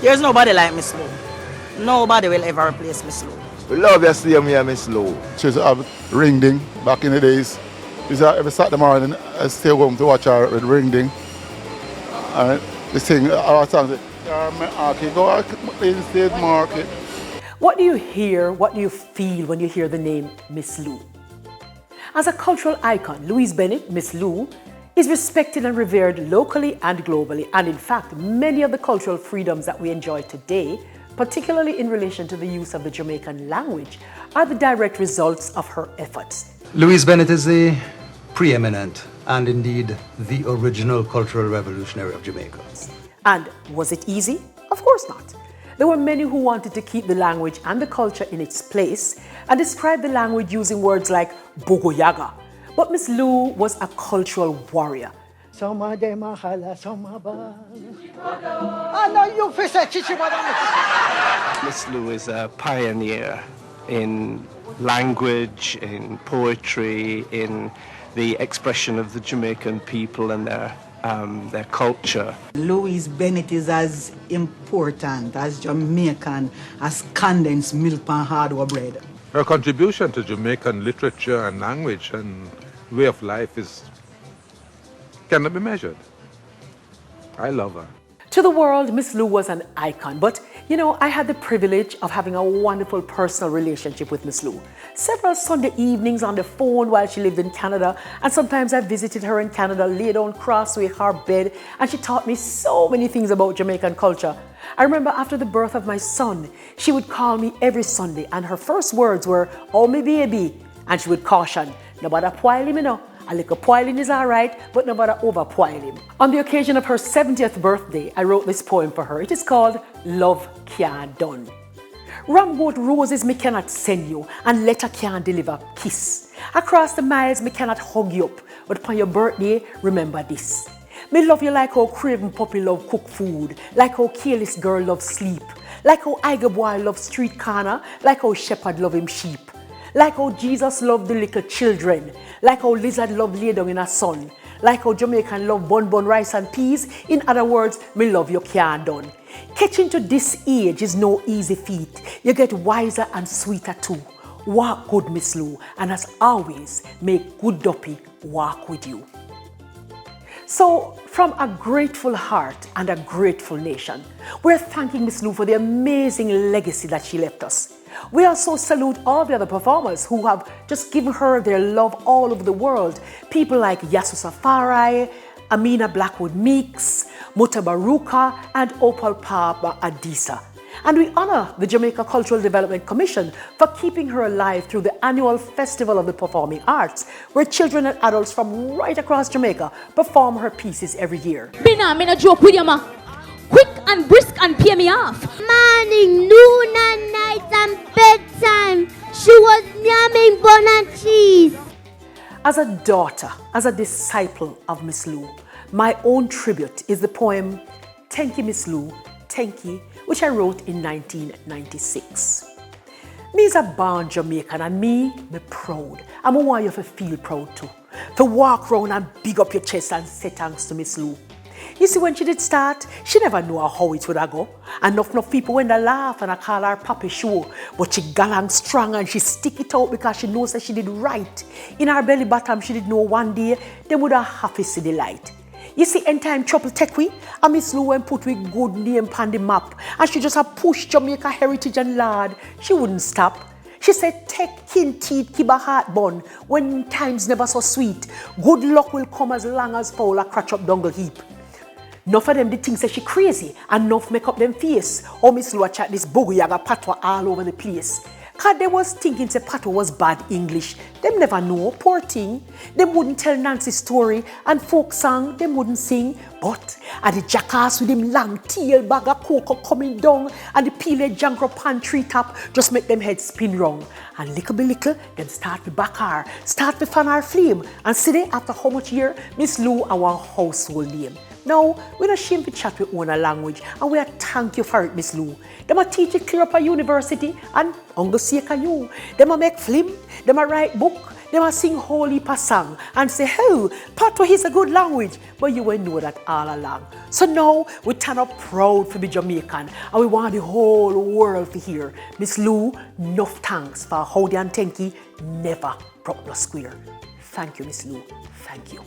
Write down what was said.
There's nobody like Miss Lou. Nobody will ever replace Miss Lou. We love your staying here, Miss Lou. She used to have ring ding back in the days. Every Saturday morning, I stay home to watch her with ring ding. And the thing, our song, go in state market. What do you hear, what do you feel when you hear the name Miss Lou? As a cultural icon, Louise Bennett, Miss Lou, is respected and revered locally and globally. And in fact, many of the cultural freedoms that we enjoy today, particularly in relation to the use of the Jamaican language, are the direct results of her efforts. Louise Bennett is the preeminent and indeed the original cultural revolutionary of Jamaica. And was it easy? Of course not. There were many who wanted to keep the language and the culture in its place and describe the language using words like Bogoyaga. But Miss Lou was a cultural warrior. Miss Lou is a pioneer in language, in poetry, in the expression of the Jamaican people and their culture. Louise Bennett is as important as Jamaican as condensed milk and hardware bread. Her contribution to Jamaican literature and language and way of life cannot be measured. I love her. To the world, Miss Lou was an icon, but you know, I had the privilege of having a wonderful personal relationship with Miss Lou. Several Sunday evenings on the phone while she lived in Canada, and sometimes I visited her in Canada, lay down cross with her bed, and she taught me so many things about Jamaican culture. I remember after the birth of my son, she would call me every Sunday, and her first words were, "Oh, me baby," and she would caution, "Nobody poil him, you know. A little poiling is all right, but nobody over-poil him." On the occasion of her 70th birthday, I wrote this poem for her. It is called Love Can't Done. Ramboat roses me cannot send you, and letter can't deliver kiss. Across the miles me cannot hug you up, but upon your birthday, remember this. Me love you like how craven puppy love cook food, like how careless girl love sleep, like how Iger boy love street corner, like how shepherd love him sheep. Like how Jesus loved the little children, like how lizard love lay down in a sun, like how Jamaican love bun rice and peas. In other words, me love you can't done. Catching to this age is no easy feat. You get wiser and sweeter too. Walk good, Miss Lou, and as always, make good duppy walk with you. So, from a grateful heart and a grateful nation, we're thanking Miss Lou for the amazing legacy that she left us. We also salute all the other performers who have just given her their love all over the world. People like Yasu Safari, Amina Blackwood Meeks, Muta Baruka, and Opal Papa Adisa. And we honor the Jamaica Cultural Development Commission for keeping her alive through the annual Festival of the Performing Arts, where children and adults from right across Jamaica perform her pieces every year. I'm in a joke with you, ma. Quick and brisk and pay me off. Morning, noon and night and bedtime. She was yamming bun and cheese. As a daughter, as a disciple of Miss Lou, my own tribute is the poem Thank You, Miss Lou, Thank You, which I wrote in 1996. Me is a born Jamaican and me proud. I want you to feel proud too. To walk around and big up your chest and say thanks to Miss Lou. You see, when she did start, she never knew how it would go. And enough people when they laugh and I call her Papi Show. But she galang strong and she stick it out because she knows that she did right. In her belly bottom, she did know one day they would have happy see the light. You see, in time trouble take we, and Miss Lou went put with good name on the map. And she just have pushed Jamaica heritage and lad. She wouldn't stop. She said, take kin teeth, keep a heart bun. When times never so sweet, good luck will come as long as Paula cratch up dungle heap. Enough of them the things say she crazy, and enough make up them face. Oh, Miss Lou chat this Bogoyaga patois all over the place. Cause they was thinking say patois was bad English. Them never know, poor thing. Them wouldn't tell Nancy's story, and folk song, them wouldn't sing. But at the jackass with him long tail bag of cocoa coming down, and the peeled jankro pan tree top just make them head spin round. And little by little, them start to back her, start to fan her flame. And see they, after how much year, Miss Lou our household name. Now, we're not ashamed to chat with own language, and we are thank you for it, Miss Lou. Them a teach it clear up a university, and on the sake of you. Them a make film, them a write book, They will sing holy pasang and say, oh, Patois is a good language, but you will know that all along. So now we turn up proud to be Jamaican and we want the whole world to hear. Miss Lou, enough thanks for how the Antenki never broke no square. Thank you, Miss Lou. Thank you.